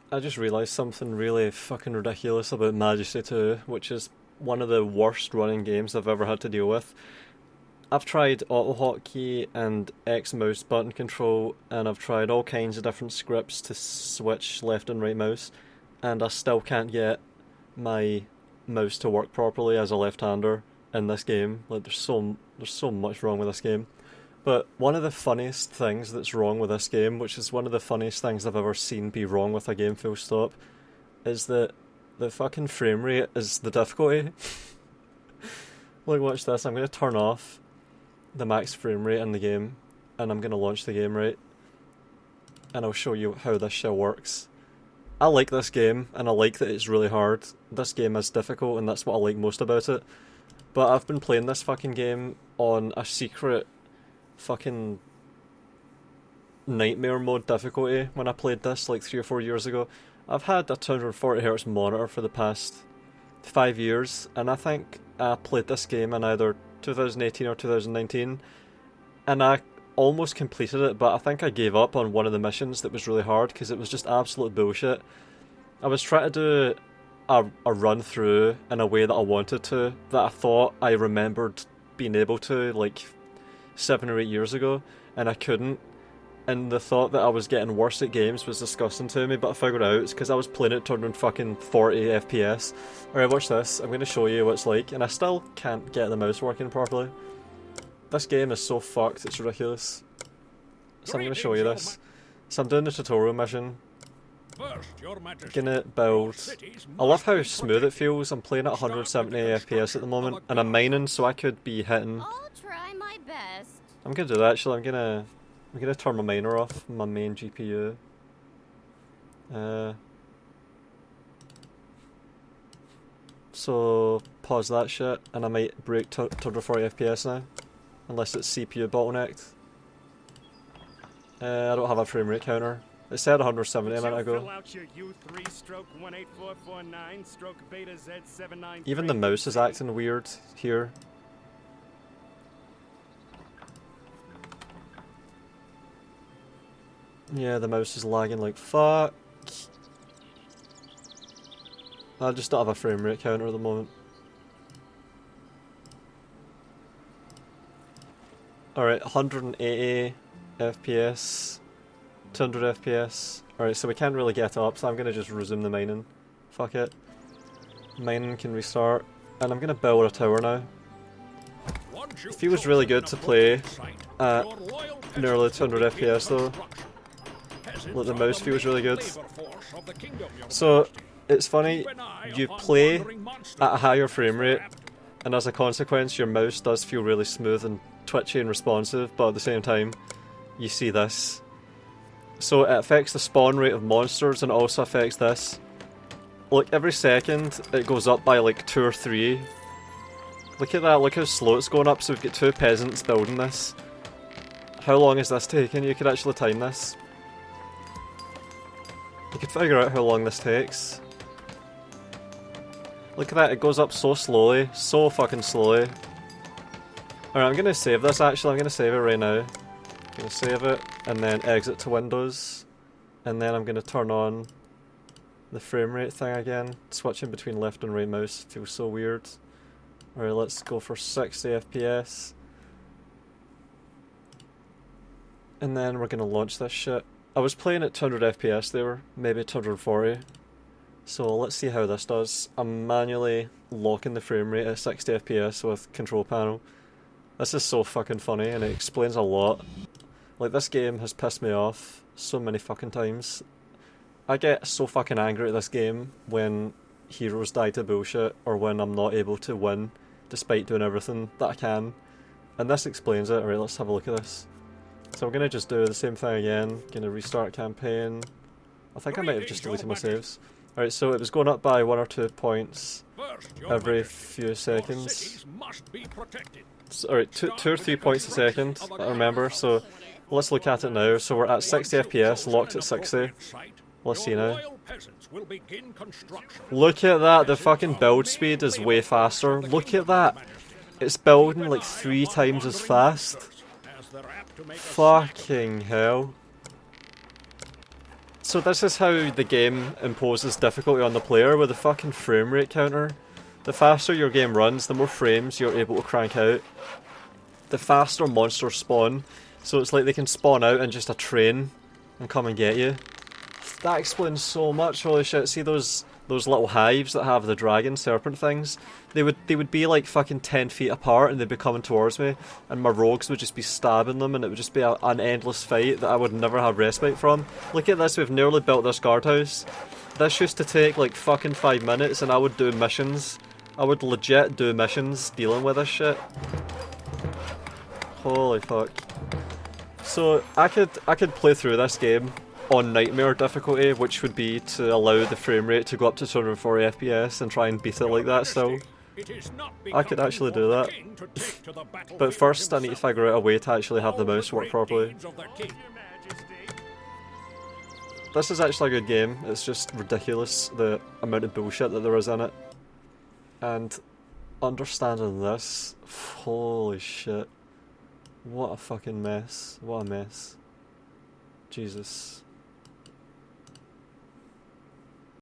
I just realised something really fucking ridiculous about Majesty 2, which is one of the worst running games I've ever had to deal with. I've tried auto hotkey and X mouse button control, and I've tried all kinds of different scripts to switch left and right mouse, and I still can't get my mouse to work properly as a left-hander in this game. Like there's so much wrong with this game. But one of the funniest things that's wrong with this game, which is one of the funniest things I've ever seen be wrong with a game full stop, is that the fucking frame rate is the difficulty. Like, watch this, I'm going to turn off the max frame rate in the game, and I'm going to launch the game, right? And I'll show you how this shit works. I like this game, and I like that it's really hard. This game is difficult, and that's what I like most about it. But I've been playing this fucking game on a secret fucking nightmare mode difficulty when I played this like 3 or 4 years ago. I've had a 240Hz monitor for the past 5 years, and I think I played this game in either 2018 or 2019, and I almost completed it, but I think I gave up on one of the missions that was really hard because it was just absolute bullshit. I was trying to do a run through in a way that I wanted to, that I thought I remembered being able to like 7 or 8 years ago, and I couldn't. And the thought that I was getting worse at games was disgusting to me, but I figured out it's because I was playing it turning fucking 40 FPS. Alright, watch this. I'm going to show you what it's like, and I still can't get the mouse working properly. This game is so fucked, it's ridiculous. So I'm going to show you this. So I'm doing the tutorial mission. Gonna build. I love how smooth it feels. I'm playing at 170 FPS at the moment, and I'm mining, so I could be hitting. I'll try my best. I'm gonna do that actually. I'm gonna turn my miner off, my main GPU. So pause that shit, and I might break 240 FPS now, unless it's CPU bottlenecked. I don't have a frame rate counter. It said 170 a minute ago. Even the mouse is acting weird here. Yeah, the mouse is lagging like fuck. I just don't have a frame rate counter at the moment. Alright, 180 FPS. 200 FPS. Alright, so we can't really get up, so I'm gonna just resume the mining. Fuck it. Mining can restart. And I'm gonna build a tower now. It feels really good to play at nearly 200 FPS though. Look, the mouse feels really good. So, it's funny, you play at a higher frame rate, and as a consequence your mouse does feel really smooth and twitchy and responsive, but at the same time, you see this. So it affects the spawn rate of monsters, and it also affects this. Look, every second it goes up by like 2 or 3. Look at that, look how slow it's going up. So we've got 2 peasants building this. How long is this taking? You could actually time this. You could figure out how long this takes. Look at that, it goes up so slowly. So fucking slowly. Alright, I'm gonna save this actually, I'm gonna save it right now. I'm gonna save it, and then exit to Windows, and then I'm gonna turn on the frame rate thing again. Switching between left and right mouse feels so weird. Alright, let's go for 60 FPS. And then we're gonna launch this shit. I was playing at 200 FPS there, maybe 240. So let's see how this does. I'm manually locking the frame rate at 60 FPS with control panel. This is so fucking funny, and it explains a lot. Like, this game has pissed me off so many fucking times. I get so fucking angry at this game when heroes die to bullshit, or when I'm not able to win despite doing everything that I can. And this explains it. Alright, let's have a look at this. So I'm gonna just do the same thing again. Gonna restart campaign. I think I might have just deleted my saves. Alright, so it was going up by 1 or 2 points every few seconds. Alright, 2 or 3 points a second, I remember, so let's look at it now. So we're at 60 FPS, locked at 60. Let's see now. Look at that, the fucking build speed is way faster. Look at that. It's building like 3 times as fast. Fucking hell. So this is how the game imposes difficulty on the player with the fucking frame rate counter. The faster your game runs, the more frames you're able to crank out. The faster monsters spawn, so it's like they can spawn out in just a train and come and get you. That explains so much, holy shit. See those little hives that have the dragon serpent things? They would be like fucking 10 feet apart and they'd be coming towards me, and my rogues would just be stabbing them, and it would just be an endless fight that I would never have respite from. Look at this, we've nearly built this guardhouse. This used to take like fucking 5 minutes and I would do missions. I would legit do missions dealing with this shit. Holy fuck. So I could play through this game on nightmare difficulty, which would be to allow the frame rate to go up to 240 FPS and try and beat it like that still. I could actually do that. But first I need to figure out a way to actually have the mouse work properly. This is actually a good game, it's just ridiculous the amount of bullshit that there is in it. And understanding this, holy shit. What a fucking mess. What a mess. Jesus.